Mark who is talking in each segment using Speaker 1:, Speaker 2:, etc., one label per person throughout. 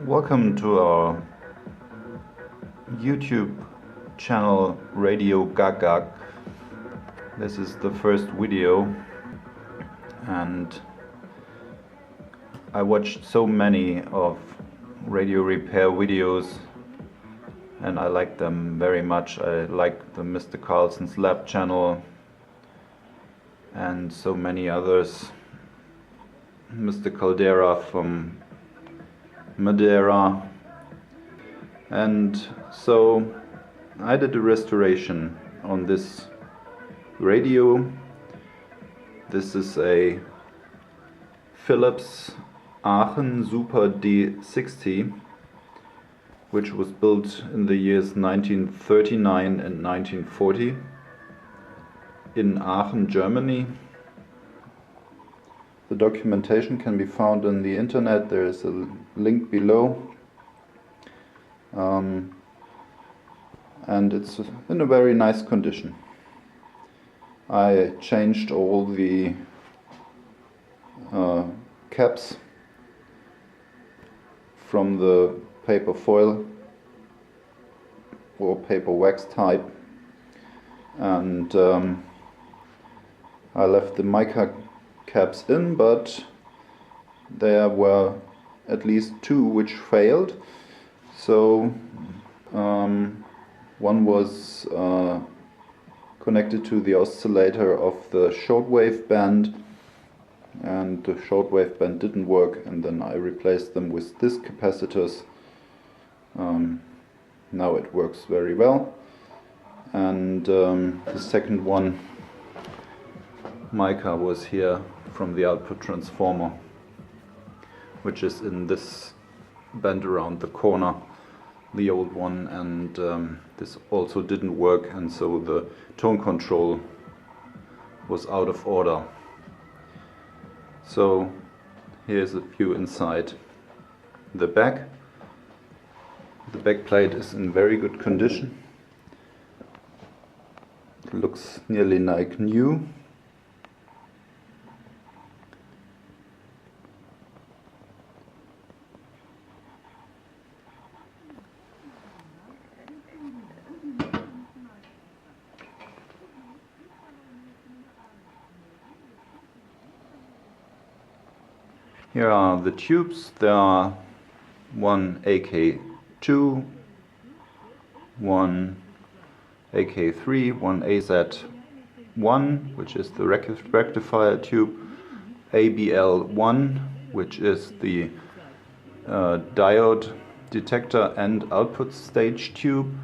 Speaker 1: Welcome to our YouTube channel Radio Gag. This is the first video, and I watched so many of radio repair videos and I like them very much. I like the Mr. Carlson's Lab channel and so many others. Mr. Caldera from Madeira. And so I did a restoration on this radio. This is a Philips Aachen Super D60, which was built in the years 1939 and 1940 in Aachen, Germany. The documentation can be found on the internet. There is a link below. And it's in a very nice condition. I changed all the caps from the paper foil or paper wax type, and I left the mica caps in, but there were at least two which failed. So one was connected to the oscillator of the shortwave band, and the shortwave band didn't work, and then I replaced them with disc capacitors. Now it works very well. And the second one, mica, was here from the output transformer, which is in this bend around the corner, the old one, and this also didn't work, and so the tone control was out of order. So here's a view inside the back. The back plate is in very good condition. It looks nearly like new. Here are the tubes. There are one AK2, one AK3, one AZ1, which is the rectifier tube, ABL1, which is the diode detector and output stage tube,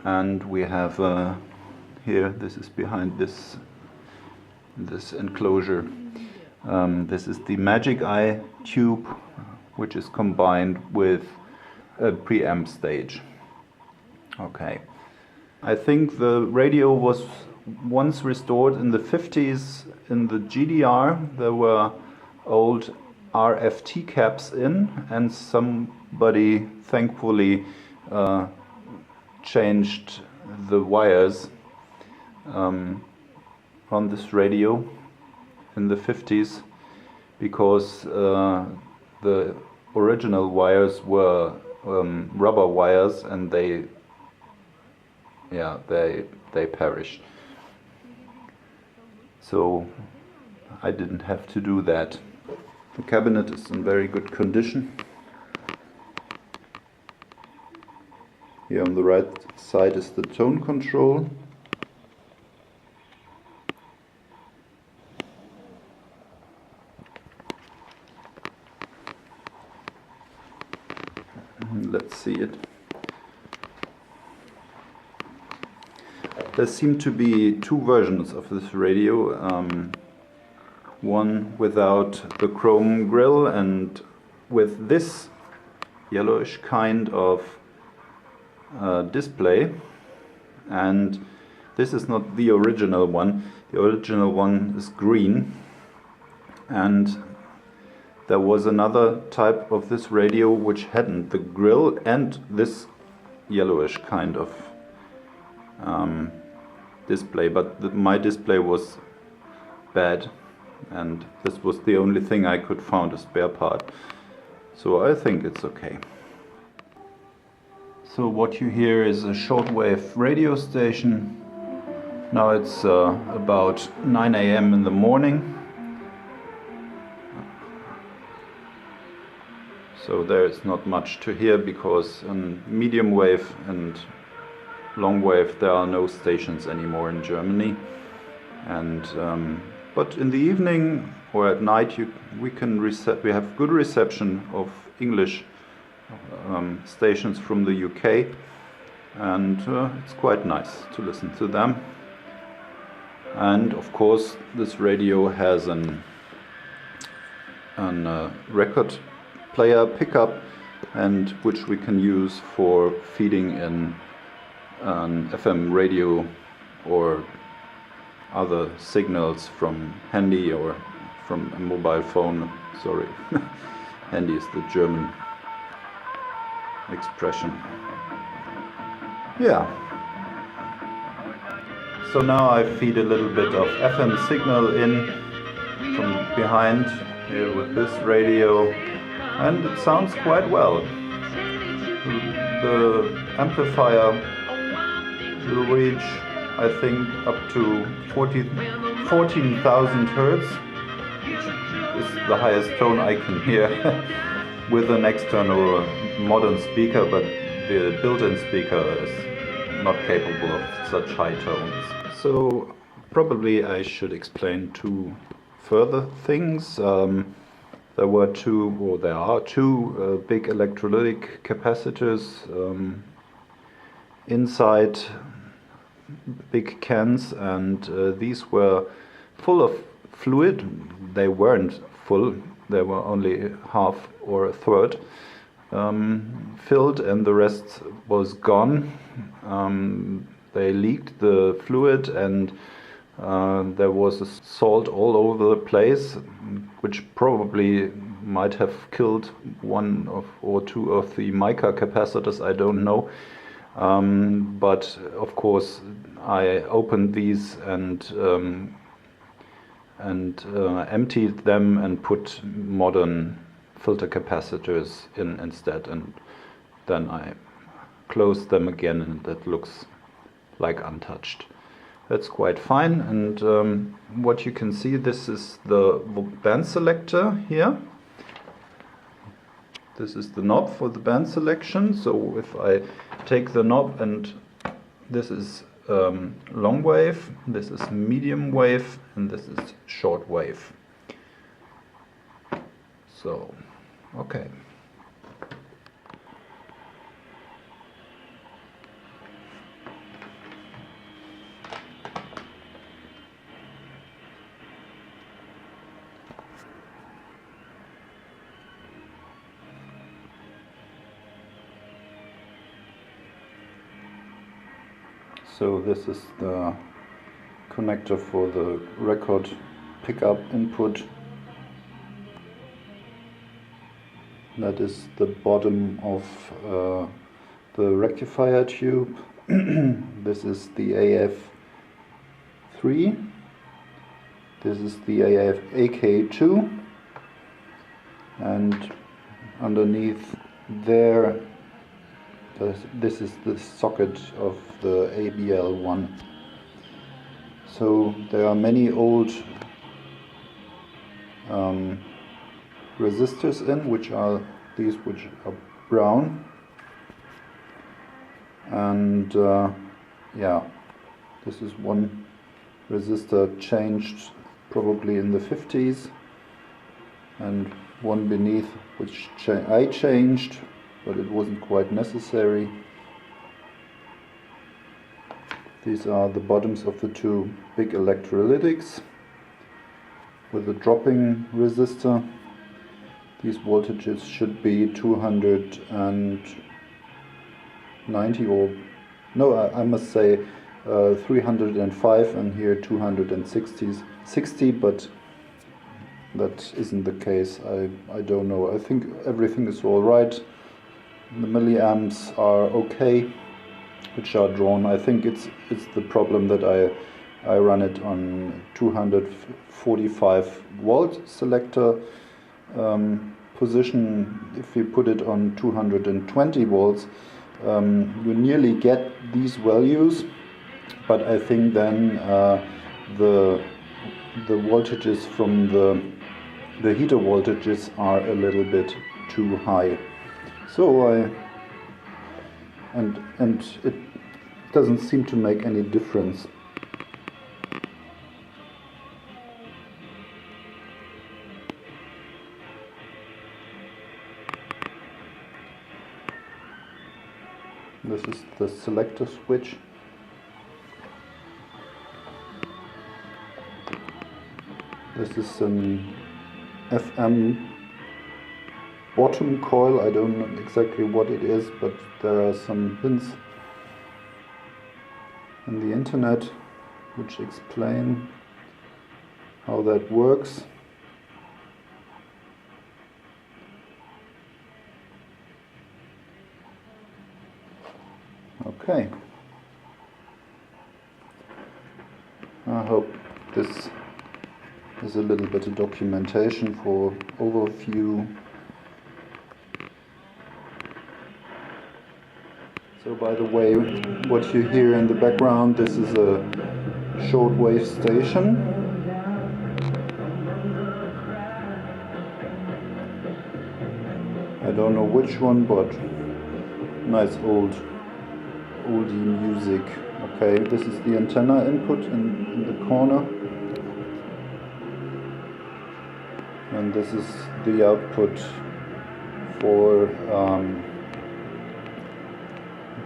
Speaker 1: and we have here, this is behind this enclosure. This is the Magic Eye tube, which is combined with a preamp stage. Okay. I think the radio was once restored in the 50s in the GDR. There were old RFT caps in, and somebody thankfully changed the wires on this radio in the 50s, because the original wires were rubber wires, and they perished. So I didn't have to do that. The cabinet is in very good condition. Here on the right side is the tone control. Let's see it. There seem to be two versions of this radio. One without the chrome grille and with this yellowish kind of display. And this is not the original one. The original one is green. And there was another type of this radio which hadn't the grille and this yellowish kind of display, but my display was bad, and this was the only thing I could find a spare part. So I think it's okay. So what you hear is a shortwave radio station. Now it's about 9 a.m. in the morning. So there's not much to hear because on medium wave and long wave there are no stations anymore in Germany. And but in the evening or at night we have good reception of English stations from the UK, and it's quite nice to listen to them. And of course this radio has an record player pickup, and which we can use for feeding in an FM radio or other signals from handy or from a mobile phone. Sorry, handy is the German expression. Yeah. So now I feed a little bit of FM signal in from behind here with this radio, and it sounds quite well. The amplifier will reach, I think, up to 14,000 Hertz, which is the highest tone I can hear with an external modern speaker, but the built-in speaker is not capable of such high tones. So probably I should explain two further things. There are two big electrolytic capacitors inside big cans, and these were full of fluid. They weren't full, they were only half or a third filled, and the rest was gone. They leaked the fluid, and there was salt all over the place, which probably might have killed one or two of the mica capacitors, I don't know. But of course I opened these and emptied them and put modern filter capacitors in instead, and then I closed them again, and that looks like untouched. That's quite fine. And what you can see, this is the band selector here. This is the knob for the band selection. So if I take the knob, and this is long wave, this is medium wave, and this is short wave. So, okay. So this is the connector for the record pickup input. That is the bottom of the rectifier tube. This is the AF3. This is the AK2. And underneath there, this is the socket of the ABL1. So there are many old resistors in, which are these, which are brown. And yeah, this is one resistor changed probably in the 50s, and one beneath which I changed, but it wasn't quite necessary. These are the bottoms of the two big electrolytics with a dropping resistor. These voltages should be 290, or no, I must say 305, and here 260, but that isn't the case. I don't know. I think everything is all right. The milliamps are okay, which are drawn. I think it's the problem that I run it on 245 volt selector position. If you put it on 220 volts, you nearly get these values, but I think then the voltages from the heater voltages are a little bit too high. So and it doesn't seem to make any difference. This is the selector switch. This is an FM bottom coil. I don't know exactly what it is, but there are some hints in the internet which explain how that works. Okay. I hope this is a little bit of documentation for overview. So by the way, what you hear in the background, this is a shortwave station. I don't know which one, but nice oldie music. Okay, this is the antenna input in the corner. And this is the output for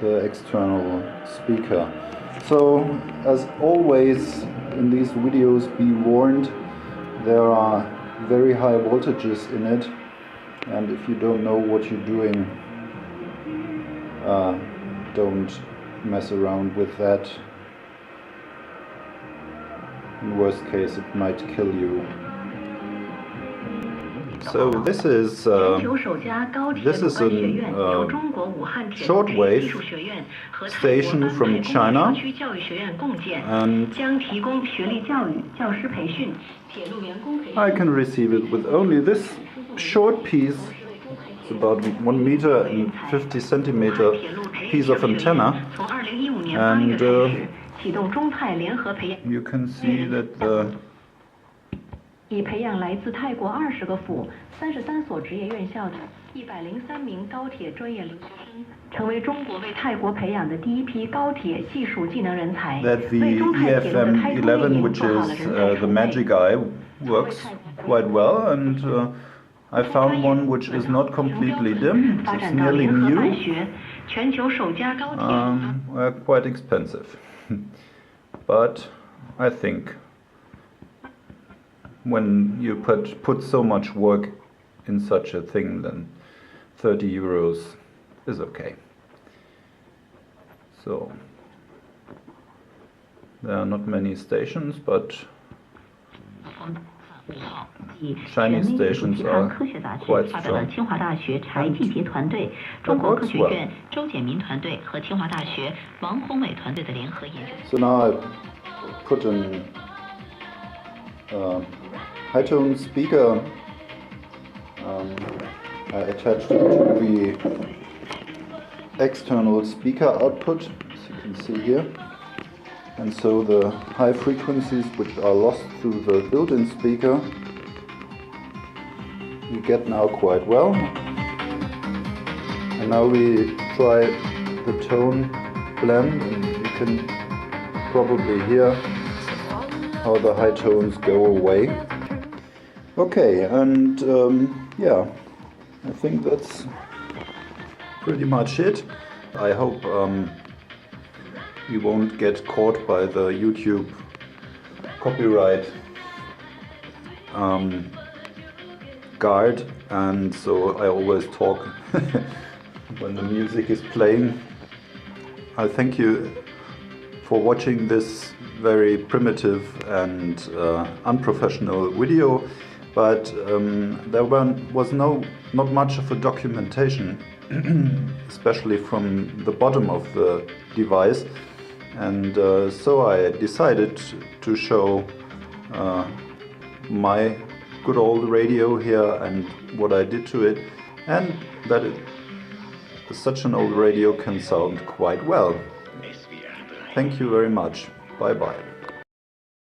Speaker 1: the external speaker. So, as always in these videos, be warned, there are very high voltages in it, and if you don't know what you're doing, don't mess around with that. In worst case, it might kill you. So this is a shortwave station from China, and I can receive it with only this short piece. It's about 1 meter and 50 centimeter piece of antenna, and you can see that the
Speaker 2: 已培养来自泰国20个府、33所职业院校的103名高铁专业留学生，成为中国为泰国培养的第一批高铁技术技能人才。
Speaker 1: that the EFM11, which is the Magic Eye, works quite well, and I found one which is not completely dim. It's nearly new. Quite expensive, but I think when you put so much work in such a thing, then 30 euros is okay. So there are not many stations, but Chinese stations are quite strong. So now I put an high-tone speaker. I attached it to the external speaker output, as you can see here. And so the high frequencies which are lost through the built-in speaker you get now quite well. And now we try the tone blend, and you can probably hear how the high tones go away. Okay, and yeah, I think that's pretty much it. I hope you won't get caught by the YouTube copyright guard, and so I always talk when the music is playing. I thank you for watching this very primitive and unprofessional video, but there was not much of a documentation, especially from the bottom of the device, and so I decided to show my good old radio here and what I did to it, and that it such an old radio can sound quite well. Thank you very much. Bye bye.